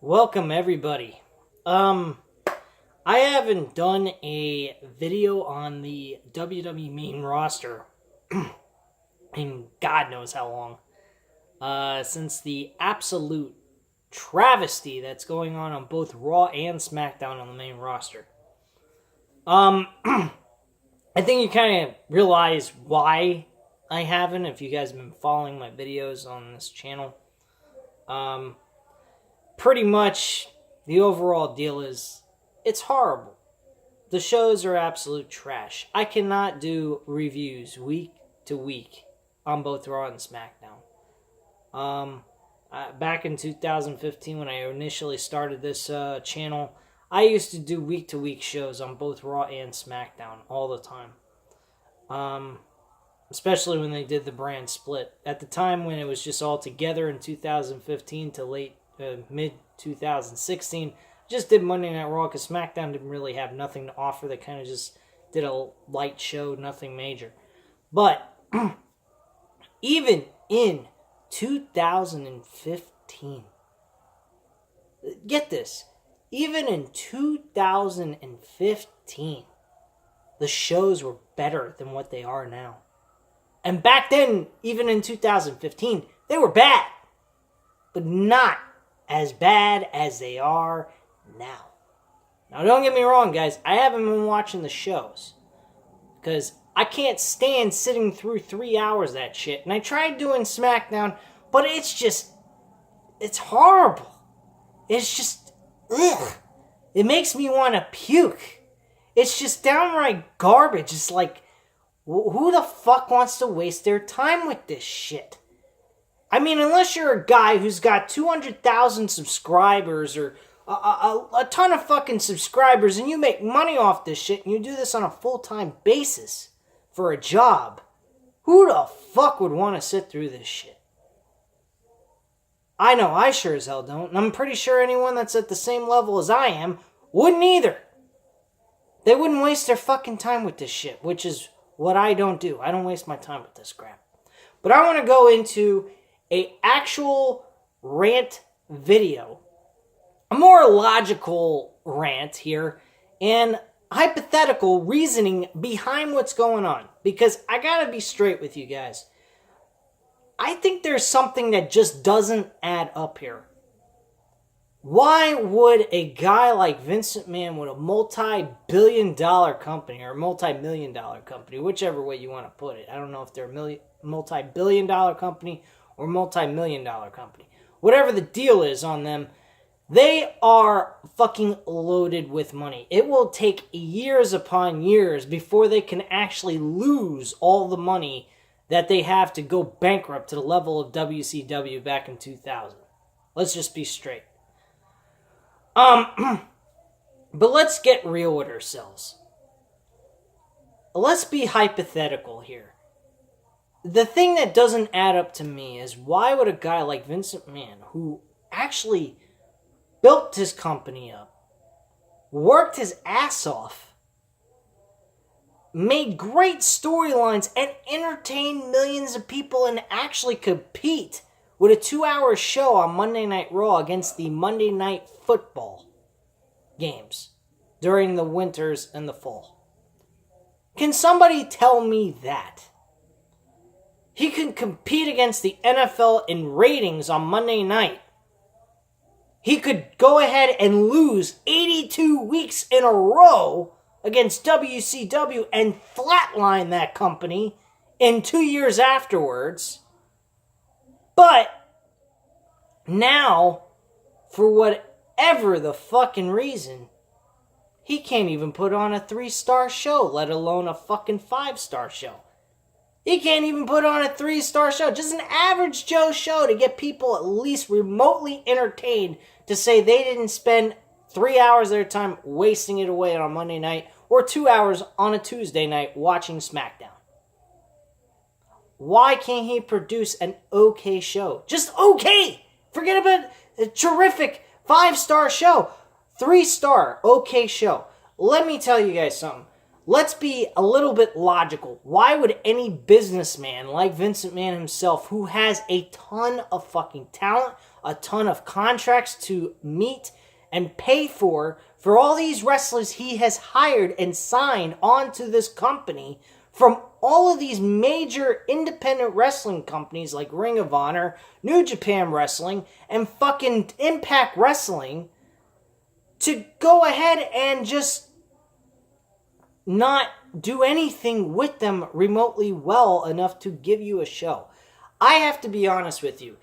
Welcome everybody. I haven't done a video on the WWE main roster in God knows how long. Since the absolute travesty that's going on both Raw and SmackDown on the main roster. I think you kind of realize why I haven't, if you guys have been following my videos on this channel. Pretty much the overall deal is it's horrible. The shows are absolute trash. I cannot do reviews week to week on both Raw and SmackDown. Back in 2015 when I initially started this channel, I used to do week to week shows on both Raw and SmackDown all the time. Especially when they did the brand split. At the time when it was just all together in 2015 to mid 2016, just did Monday Night Raw because SmackDown didn't really have nothing to offer. They kind of just did a light show, nothing major. But even in 2015, get this, even in 2015, the shows were better than what they are now. And back then, even in 2015, they were bad, but not as bad as they are now. Now, don't get me wrong, guys. I haven't been watching the shows because I can't stand sitting through 3 hours of that shit. And I tried doing SmackDown, but it's horrible. It's just, ugh. It makes me want to puke. It's just downright garbage. It's like, who the fuck wants to waste their time with this shit? I mean, unless you're a guy who's got 200,000 subscribers or a ton of fucking subscribers and you make money off this shit and you do this on a full-time basis for a job, who the fuck would want to sit through this shit? I know I sure as hell don't, and I'm pretty sure anyone that's at the same level as I am wouldn't either. They wouldn't waste their fucking time with this shit, which is what I don't do. I don't waste my time with this crap. But I want to go into a actual rant video, a more logical rant here, and hypothetical reasoning behind what's going on. Because I gotta be straight with you guys. I think there's something that just doesn't add up here. Why would a guy like Vince McMahon with a multi-billion-dollar company, or multi-million-dollar company, whichever way you want to put it. I don't know if they're a multi-billion-dollar company or multi-million-dollar company. Whatever the deal is on them, they are fucking loaded with money. It will take years upon years before they can actually lose all the money that they have to go bankrupt to the level of WCW back in 2000. Let's just be straight. But let's get real with ourselves. Let's be hypothetical here. The thing that doesn't add up to me is why would a guy like Vince McMahon, who actually built his company up, worked his ass off, made great storylines, and entertained millions of people and actually compete with a 2-hour show on Monday Night Raw against the Monday Night Football games during the winters and the fall? Can somebody tell me that? He can compete against the NFL in ratings on Monday night. He could go ahead and lose 82 weeks in a row against WCW and flatline that company in 2 years afterwards. But now, for whatever the fucking reason, he can't even put on a 3-star show, let alone a fucking 5-star show. He can't even put on a 3-star show. Just an average Joe show to get people at least remotely entertained to say they didn't spend 3 hours of their time wasting it away on a Monday night or 2 hours on a Tuesday night watching SmackDown. Why can't he produce an okay show? Just okay! Forget about a terrific 5-star show. 3-star, okay show. Let me tell you guys something. Let's be a little bit logical. Why would any businessman like Vince McMahon himself, who has a ton of fucking talent, a ton of contracts to meet and pay for all these wrestlers he has hired and signed onto this company from all of these major independent wrestling companies like Ring of Honor, New Japan Wrestling, and fucking Impact Wrestling, to go ahead and just not do anything with them remotely well enough to give you a show. I have to be honest with you.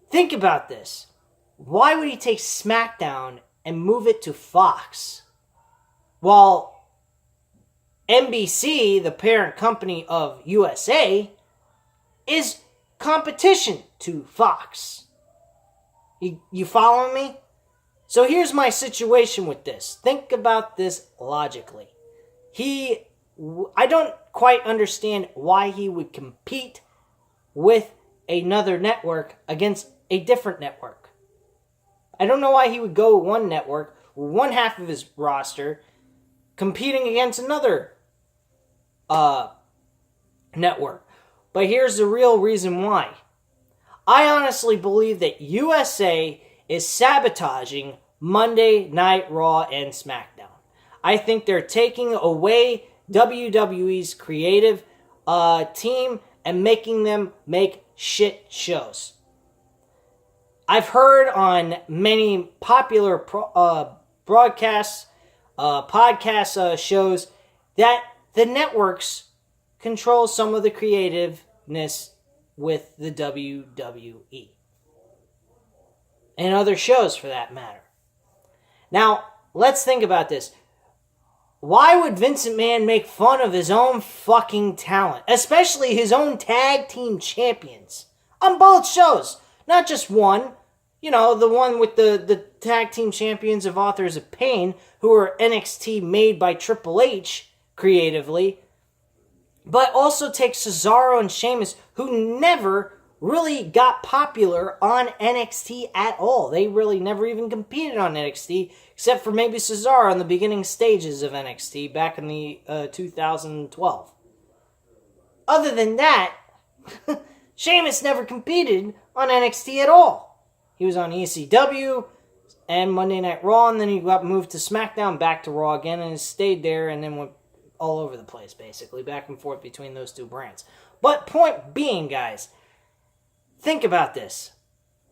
Think about this. Why would he take SmackDown and move it to Fox, while NBC, the parent company of USA, is competition to Fox? You following me? So here's my situation with this. Think about this logically. I don't quite understand why he would compete with another network against a different network. I don't know why he would go one network, one half of his roster, competing against another network. But here's the real reason why. I honestly believe that USA is sabotaging Monday Night Raw and SmackDown. I think they're taking away WWE's creative team and making them make shit shows. I've heard on many popular broadcasts, podcast shows, that the networks control some of the creativeness with the WWE. And other shows, for that matter. Now, let's think about this. Why would Vince McMahon make fun of his own fucking talent? Especially his own tag team champions. On both shows. Not just one. You know, the one with the tag team champions of Authors of Pain, who are NXT made by Triple H creatively. But also take Cesaro and Sheamus, who never really got popular on NXT at all. They really never even competed on NXT, except for maybe Cesaro in the beginning stages of NXT back in the 2012. Other than that, Sheamus never competed on NXT at all. He was on ECW and Monday Night Raw, and then he got moved to SmackDown, back to Raw again, and stayed there, and then went all over the place, basically, back and forth between those two brands. But point being, guys, think about this.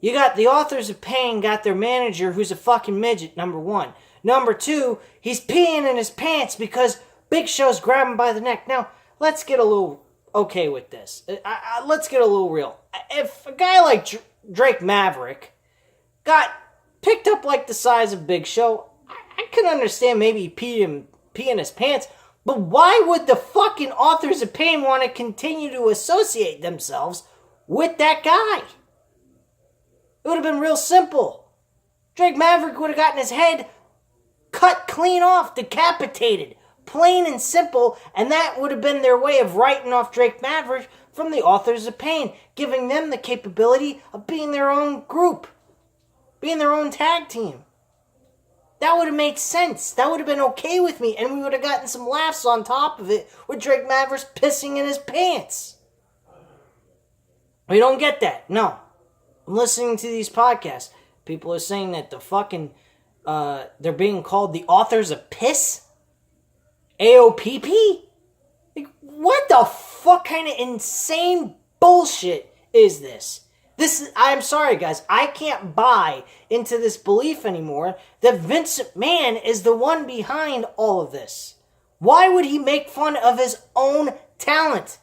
You got the Authors of Pain, got their manager who's a fucking midget, number one. Number two, he's peeing in his pants because Big Show's grabbing him by the neck. Now, let's get a little okay with this. Let's get a little real. If a guy like Drake Maverick got picked up like the size of Big Show, I can understand maybe pee in his pants, but why would the fucking Authors of Pain want to continue to associate themselves with that guy? It would have been real simple. Drake Maverick would have gotten his head cut clean off, decapitated, plain and simple, and that would have been their way of writing off Drake Maverick from the Authors of Pain, giving them the capability of being their own group, being their own tag team. That would have made sense. That would have been okay with me, and we would have gotten some laughs on top of it with Drake Maverick pissing in his pants. We don't get that. No. I'm listening to these podcasts. People are saying that the fucking, they're being called the Authors of Piss? AOPP? Like, what the fuck kind of insane bullshit is this? I'm sorry, guys. I can't buy into this belief anymore that Vince McMahon is the one behind all of this. Why would he make fun of his own talent?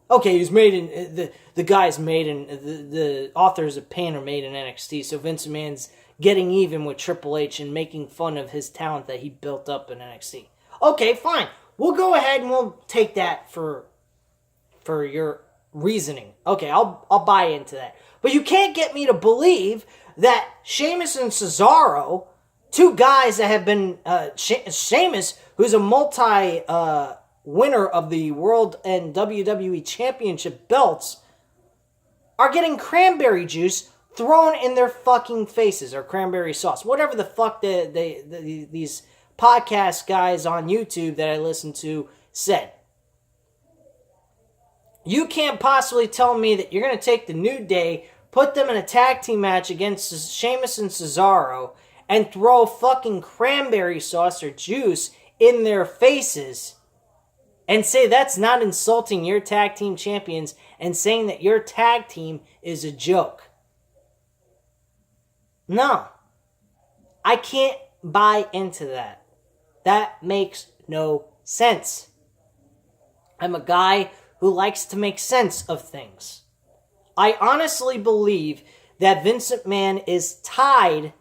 Okay, he's made in the guy's made in the Authors of Pain are made in NXT, so Vince McMahon's getting even with Triple H and making fun of his talent that he built up in NXT. Okay, fine. We'll go ahead and we'll take that for your reasoning. Okay, I'll buy into that. But you can't get me to believe that Sheamus and Cesaro, two guys that have been Sheamus, who's a multi winner of the World and WWE Championship belts, are getting cranberry juice thrown in their fucking faces, or cranberry sauce, whatever the fuck these podcast guys on YouTube that I listen to said. You can't possibly tell me that you're going to take the New Day put them in a tag team match against Sheamus and Cesaro and throw fucking cranberry sauce or juice in their faces and say that's not insulting your tag team champions and saying that your tag team is a joke. No. I can't buy into that. That makes no sense. I'm a guy who likes to make sense of things. I honestly believe that Vince McMahon is tied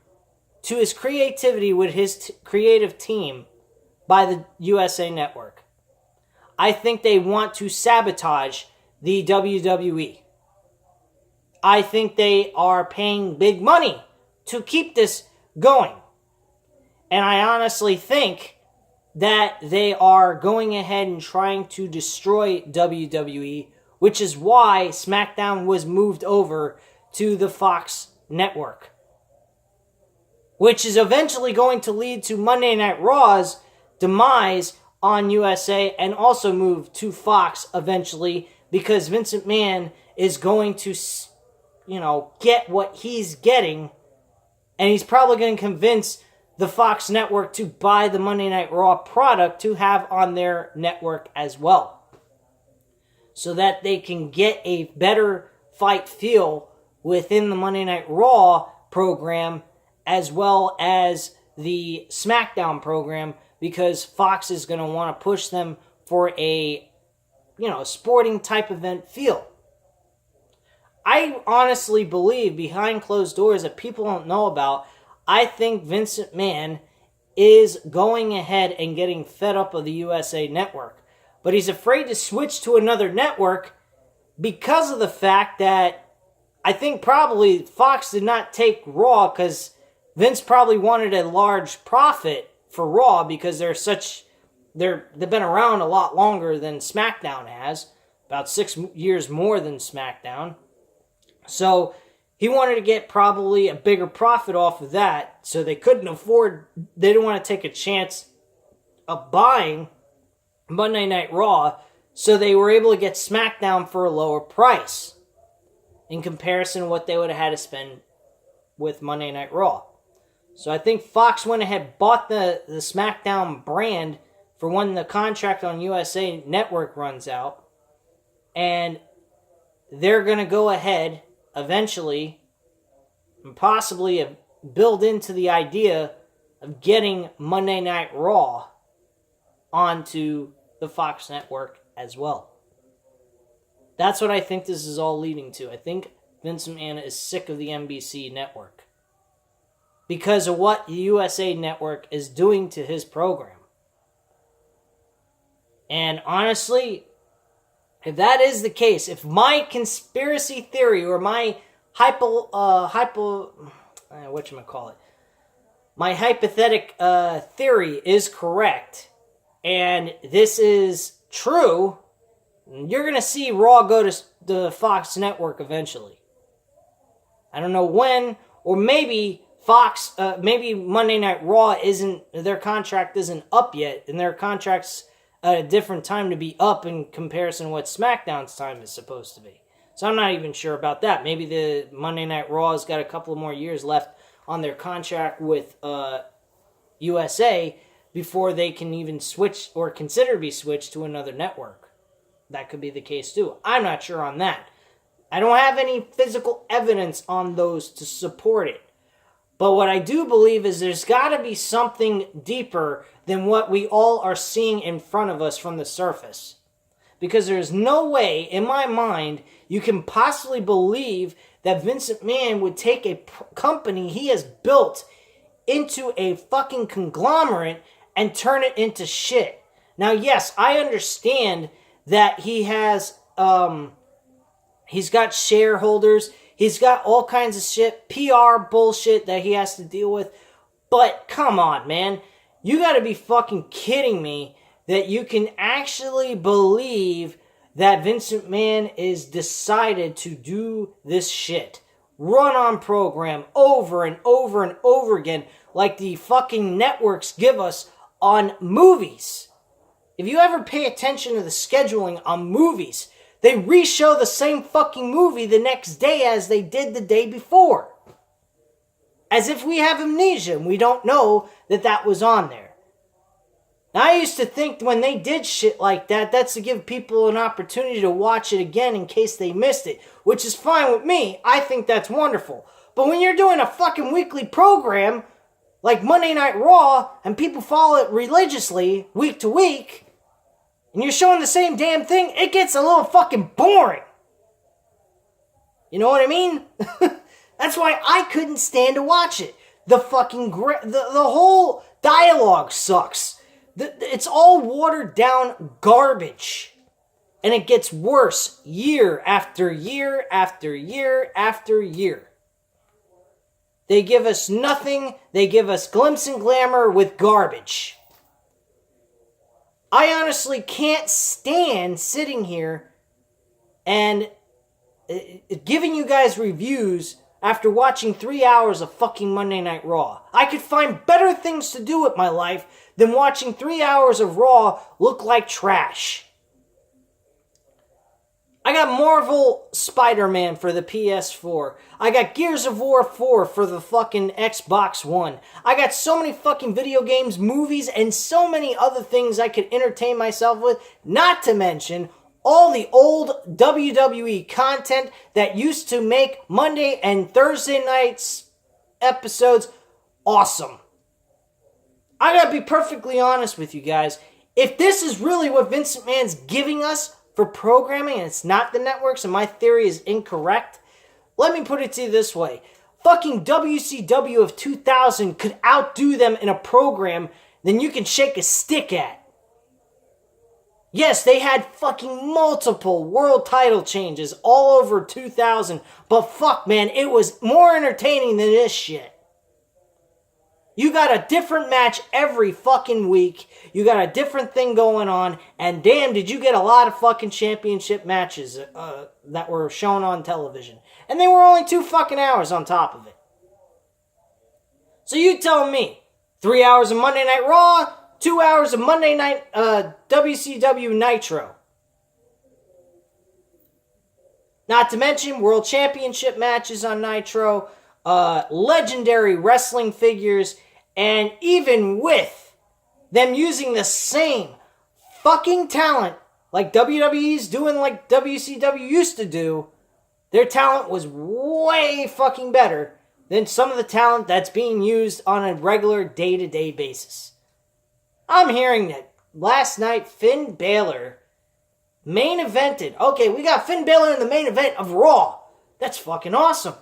to his creativity with his creative team by the USA Network. I think they want to sabotage the WWE. I think they are paying big money to keep this going. And I honestly think that they are going ahead and trying to destroy WWE, which is why SmackDown was moved over to the Fox network. Which is eventually going to lead to Monday Night Raw's demise on USA and also move to Fox eventually because Vince McMahon is going to, get what he's getting, and he's probably going to convince the Fox network to buy the Monday Night Raw product to have on their network as well, so that they can get a better fight feel within the Monday Night Raw program as well as the SmackDown program, because Fox is going to want to push them for a, sporting type event feel. I honestly believe behind closed doors that people don't know about, I think Vince McMahon is going ahead and getting fed up of the USA Network. But he's afraid to switch to another network because of the fact that I think probably Fox did not take Raw because Vince probably wanted a large profit for Raw because they've been around a lot longer than SmackDown has, about 6 years more than SmackDown. So he wanted to get probably a bigger profit off of that, so they didn't want to take a chance of buying Monday Night Raw, so they were able to get SmackDown for a lower price in comparison to what they would have had to spend with Monday Night Raw. So I think Fox went ahead, bought the SmackDown brand for when the contract on USA Network runs out, and they're going to go ahead eventually and possibly build into the idea of getting Monday Night Raw onto the Fox network as well. That's what I think this is all leading to. I think Vince McMahon is sick of the NBC network because of what the USA Network is doing to his program. And honestly, if that is the case, if my conspiracy theory or my my hypothetical theory is correct, and this is true, you're going to see Raw go to the Fox network eventually. I don't know when, or maybe maybe Monday Night Raw their contract isn't up yet, and their contract's at a different time to be up in comparison to what SmackDown's time is supposed to be. So I'm not even sure about that. Maybe the Monday Night Raw has got a couple more years left on their contract with USA before they can even switch or consider to be switched to another network. That could be the case too. I'm not sure on that. I don't have any physical evidence on those to support it. But what I do believe is there's got to be something deeper than what we all are seeing in front of us from the surface. Because there's no way, in my mind, you can possibly believe that Vince McMahon would take a company he has built into a fucking conglomerate and turn it into shit. Now, yes, I understand that he has, he's got shareholders. He's got all kinds of shit, PR bullshit that he has to deal with. But come on, man. You gotta be fucking kidding me that you can actually believe that Vince McMahon is decided to do this shit. Run on program over and over and over again like the fucking networks give us on movies. If you ever pay attention to the scheduling on movies, They re-show the same fucking movie the next day as they did the day before. As if we have amnesia and we don't know that that was on there. Now, I used to think when they did shit like that, that's to give people an opportunity to watch it again in case they missed it, which is fine with me. I think that's wonderful. But when you're doing a fucking weekly program like Monday Night Raw and people follow it religiously week to week, and you're showing the same damn thing, it gets a little fucking boring. You know what I mean? That's why I couldn't stand to watch it. The fucking the whole dialogue sucks. It's all watered down garbage. And it gets worse year after year after year after year. They give us nothing. They give us glimpse and glamour with garbage. I honestly can't stand sitting here and giving you guys reviews after watching 3 hours of fucking Monday Night Raw. I could find better things to do with my life than watching 3 hours of Raw look like trash. I got Marvel Spider-Man for the PS4. I got Gears of War 4 for the fucking Xbox One. I got so many fucking video games, movies, and so many other things I could entertain myself with, not to mention all the old WWE content that used to make Monday and Thursday nights episodes awesome. I gotta be perfectly honest with you guys. If this is really what Vince McMahon's giving us for programming and it's not the networks and my theory is incorrect, let me put it to you this way. Fucking WCW of 2000 could outdo them in a program than you can shake a stick at. Yes, they had fucking multiple world title changes all over 2000, but fuck, man, it was more entertaining than this shit. You got a different match every fucking week. You got a different thing going on, and damn, did you get a lot of fucking championship matches that were shown on television. And they were only 2 fucking hours on top of it. So you tell me, 3 hours of Monday Night Raw, 2 hours of Monday Night WCW Nitro. Not to mention World Championship matches on Nitro, legendary wrestling figures, and even with them using the same fucking talent like WWE's doing like WCW used to do, their talent was way fucking better than some of the talent that's being used on a regular day-to-day basis. I'm hearing that last night Finn Balor main evented. Okay, we got Finn Balor in the main event of Raw. That's fucking awesome.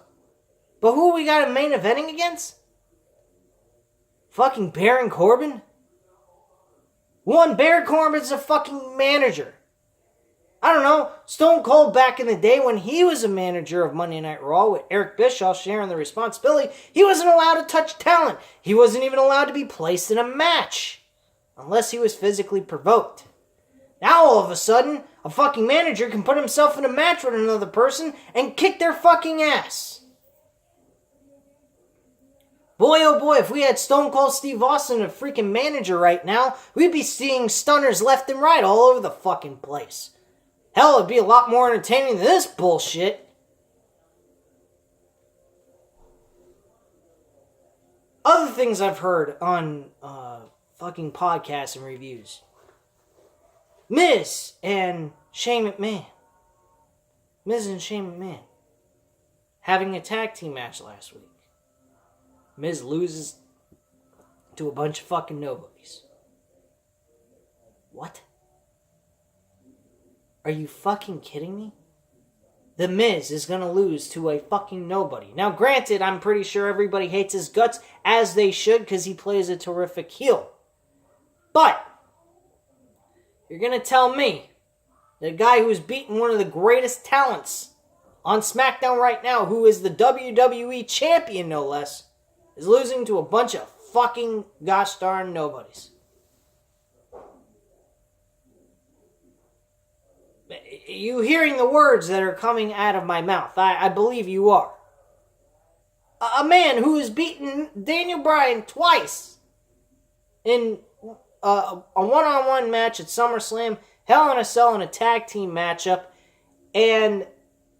But who we got in main eventing against? Fucking Baron Corbin? One, Baron Corbin's a fucking manager. I don't know, Stone Cold back in the day when he was a manager of Monday Night Raw with Eric Bischoff sharing the responsibility, he wasn't allowed to touch talent. He wasn't even allowed to be placed in a match. Unless he was physically provoked. Now all of a sudden, a fucking manager can put himself in a match with another person and kick their fucking ass. Boy, oh boy, if we had Stone Cold Steve Austin a freaking manager right now, we'd be seeing stunners left and right all over the fucking place. Hell, it'd be a lot more entertaining than this bullshit. Other things I've heard on fucking podcasts and reviews. Miz and Shane McMahon. Miz and Shane McMahon having a tag team match last week. Miz loses to a bunch of fucking nobodies. What? Are you fucking kidding me? The Miz is gonna lose to a fucking nobody. Now granted, I'm pretty sure everybody hates his guts, as they should, because he plays a terrific heel. But, you're gonna tell me the guy who's beaten one of the greatest talents on SmackDown right now, who is the WWE champion no less, is losing to a bunch of fucking gosh darn nobodies. You hearing the words that are coming out of my mouth? I believe you are. A man who has beaten Daniel Bryan twice in a one-on-one match at SummerSlam, Hell in a Cell in a tag team matchup, and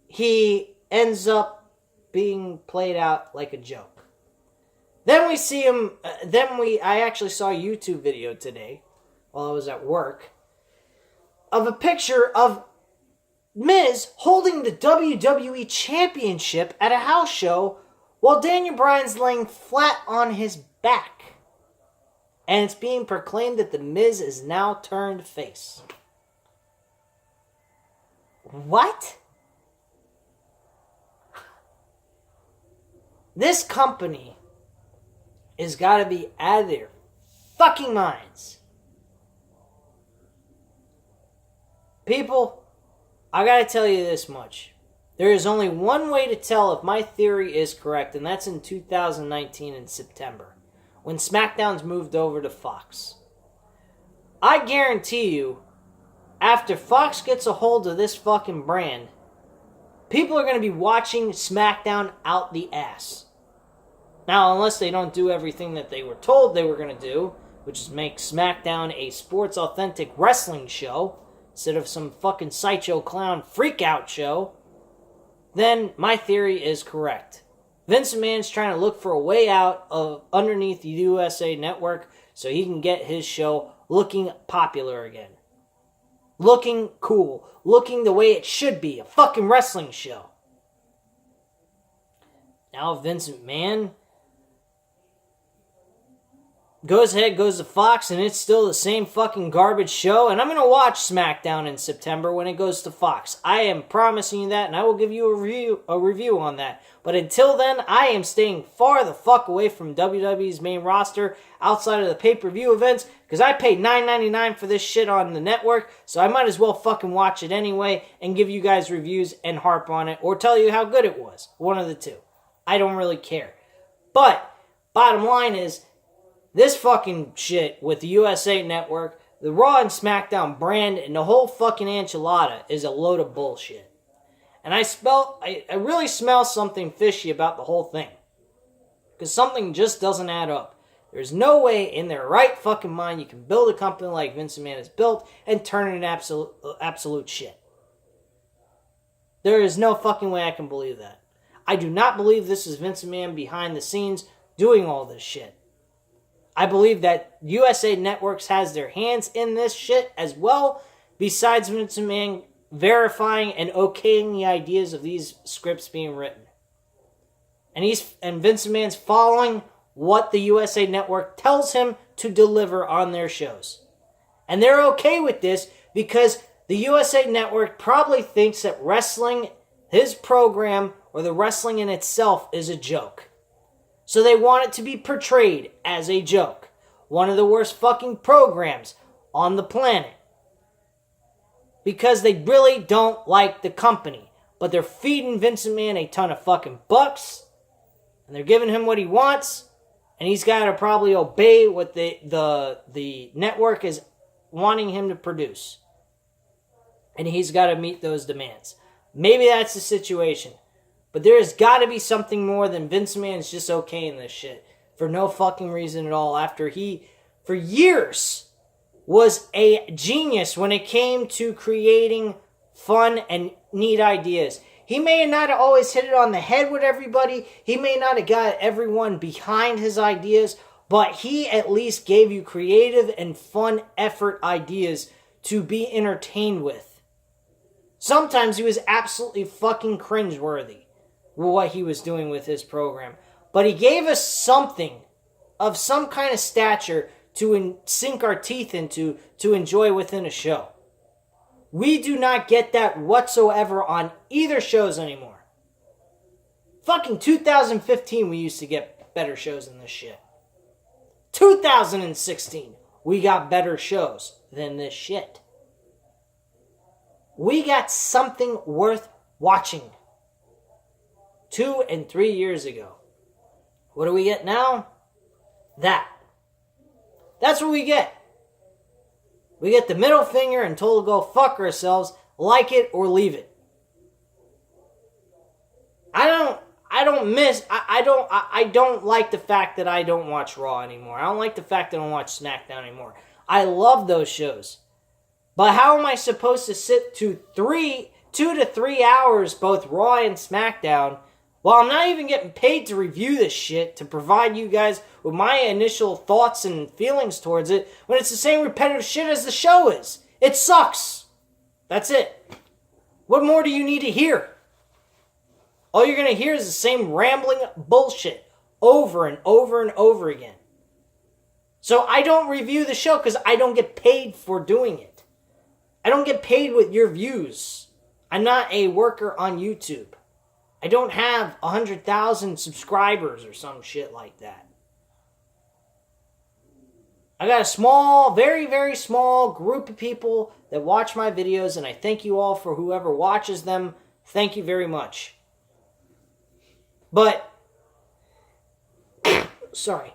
he ends up being played out like a joke. Then we see him, I actually saw a YouTube video today while I was at work of a picture of Miz holding the WWE Championship at a house show while Daniel Bryan's laying flat on his back. And it's being proclaimed that the Miz is now turned face. What? This company has got to be out of their fucking minds. People, I gotta tell you this much. There is only one way to tell if my theory is correct, and that's in 2019 in September, when SmackDown's moved over to Fox. I guarantee you, after Fox gets a hold of this fucking brand, people are going to be watching SmackDown out the ass. Now, unless they don't do everything that they were told they were going to do, which is make SmackDown a sports-authentic wrestling show, instead of some fucking sideshow clown freak-out show, then my theory is correct. Vince McMahon's trying to look for a way out of underneath the USA Network so he can get his show looking popular again. Looking cool. Looking the way it should be. A fucking wrestling show. Now Vince McMahon goes to Fox and it's still the same fucking garbage show. And I'm going to watch SmackDown in September when it goes to Fox. I am promising you that, and I will give you a review on that. But until then, I am staying far the fuck away from WWE's main roster outside of the pay-per-view events because I paid $9.99 for this shit on the network, so I might as well fucking watch it anyway and give you guys reviews and harp on it or tell you how good it was. One of the two. I don't really care. But, bottom line is, this fucking shit with the USA Network, the Raw and SmackDown brand, and the whole fucking enchilada is a load of bullshit. And I really smell something fishy about the whole thing. Because something just doesn't add up. There's no way in their right fucking mind you can build a company like Vince McMahon has built and turn it into absolute shit. There is no fucking way I can believe that. I do not believe this is Vince McMahon behind the scenes doing all this shit. I believe that USA Networks has their hands in this shit as well, besides Vince McMahon verifying and okaying the ideas of these scripts being written. And Vince McMahon's following what the USA Network tells him to deliver on their shows. And they're okay with this because the USA Network probably thinks that wrestling, his program, or the wrestling in itself is a joke. So they want it to be portrayed as a joke. One of the worst fucking programs on the planet. Because they really don't like the company. But they're feeding Vince McMahon a ton of fucking bucks. And they're giving him what he wants. And he's got to probably obey what the network is wanting him to produce. And he's got to meet those demands. Maybe that's the situation. But there has got to be something more than Vince McMahon's just okaying this shit. For no fucking reason at all. After he, for years, was a genius when it came to creating fun and neat ideas. He may not have always hit it on the head with everybody. He may not have got everyone behind his ideas. But he at least gave you creative and fun effort ideas to be entertained with. Sometimes he was absolutely fucking cringeworthy with what he was doing with his program. But he gave us something of some kind of stature to sink our teeth into to enjoy within a show. We do not get that whatsoever on either shows anymore. Fucking 2015 we used to get better shows than this shit. 2016 we got better shows than this shit. We got something worth watching 2 and 3 years ago. What do we get now? That's what we get. We get the middle finger and told to go fuck ourselves, like it or leave it. I don't like the fact that I don't watch Raw anymore. I don't like the fact that I don't watch SmackDown anymore. I love those shows. But how am I supposed to sit to 2 to 3 hours, both Raw and SmackDown, while I'm not even getting paid to review this shit, to provide you guys with my initial thoughts and feelings towards it, when it's the same repetitive shit as the show is. It sucks. That's it. What more do you need to hear? All you're going to hear is the same rambling bullshit over and over and over again. So I don't review the show because I don't get paid for doing it. I don't get paid with your views. I'm not a worker on YouTube. I don't have 100,000 subscribers or some shit like that. I got a small, very, very small group of people that watch my videos, and I thank you all for whoever watches them. Thank you very much. But, sorry.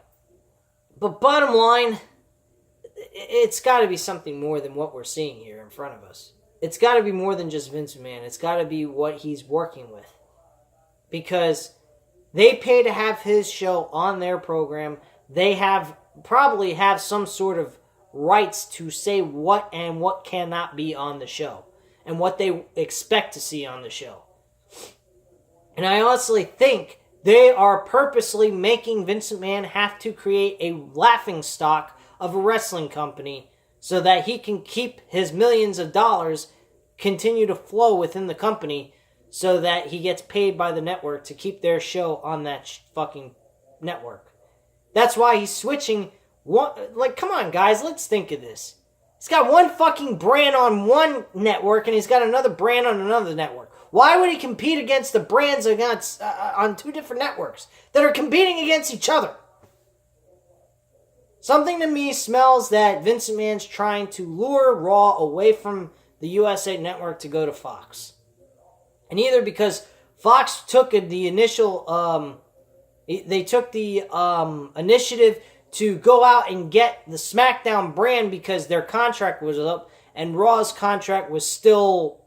But bottom line, it's got to be something more than what we're seeing here in front of us. It's got to be more than just Vince McMahon. It's got to be what he's working with. Because they pay to have his show on their program. They probably have some sort of rights to say what and what cannot be on the show. And what they expect to see on the show. And I honestly think they are purposely making Vince McMahon have to create a laughingstock of a wrestling company so that he can keep his millions of dollars continue to flow within the company so that he gets paid by the network to keep their show on that fucking network. That's why he's switching one. Like, come on, guys, let's think of this. He's got one fucking brand on one network and he's got another brand on another network. Why would he compete against the brands against on two different networks that are competing against each other? Something to me smells that Vince McMahon's trying to lure Raw away from the USA Network to go to Fox. And either because Fox took the initial, they took the initiative to go out and get the SmackDown brand because their contract was up and Raw's contract was still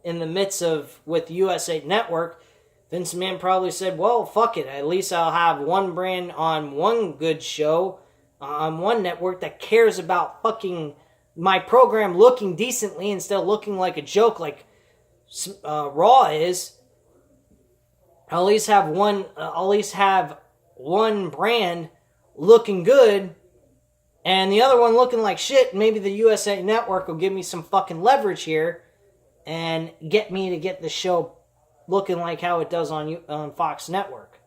in the midst of with USA Network. Vince McMahon probably said, well, fuck it. At least I'll have one brand on one good show on one network that cares about fucking my program looking decently instead of looking like a joke like Raw is. I'll at least have one brand looking good and the other one looking like shit. Maybe the USA Network will give me some fucking leverage here and get me to get the show looking like how it does on Fox Network.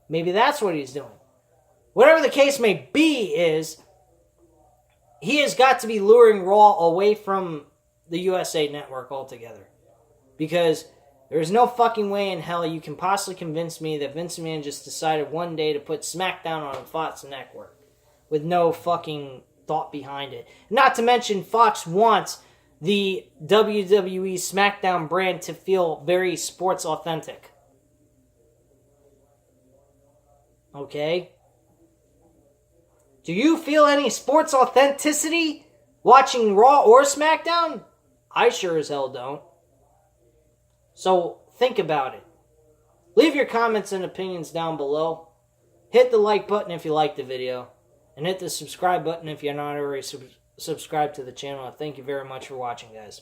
Maybe that's what he's doing. Whatever the case may be is, he has got to be luring Raw away from the USA Network altogether. Because there's no fucking way in hell you can possibly convince me that Vince McMahon just decided one day to put SmackDown on Fox Network. With no fucking thought behind it. Not to mention, Fox wants the WWE SmackDown brand to feel very sports authentic. Okay? Do you feel any sports authenticity watching Raw or SmackDown? I sure as hell don't. So, think about it. Leave your comments and opinions down below. Hit the like button if you liked the video. And hit the subscribe button if you're not already subscribed to the channel. Thank you very much for watching, guys.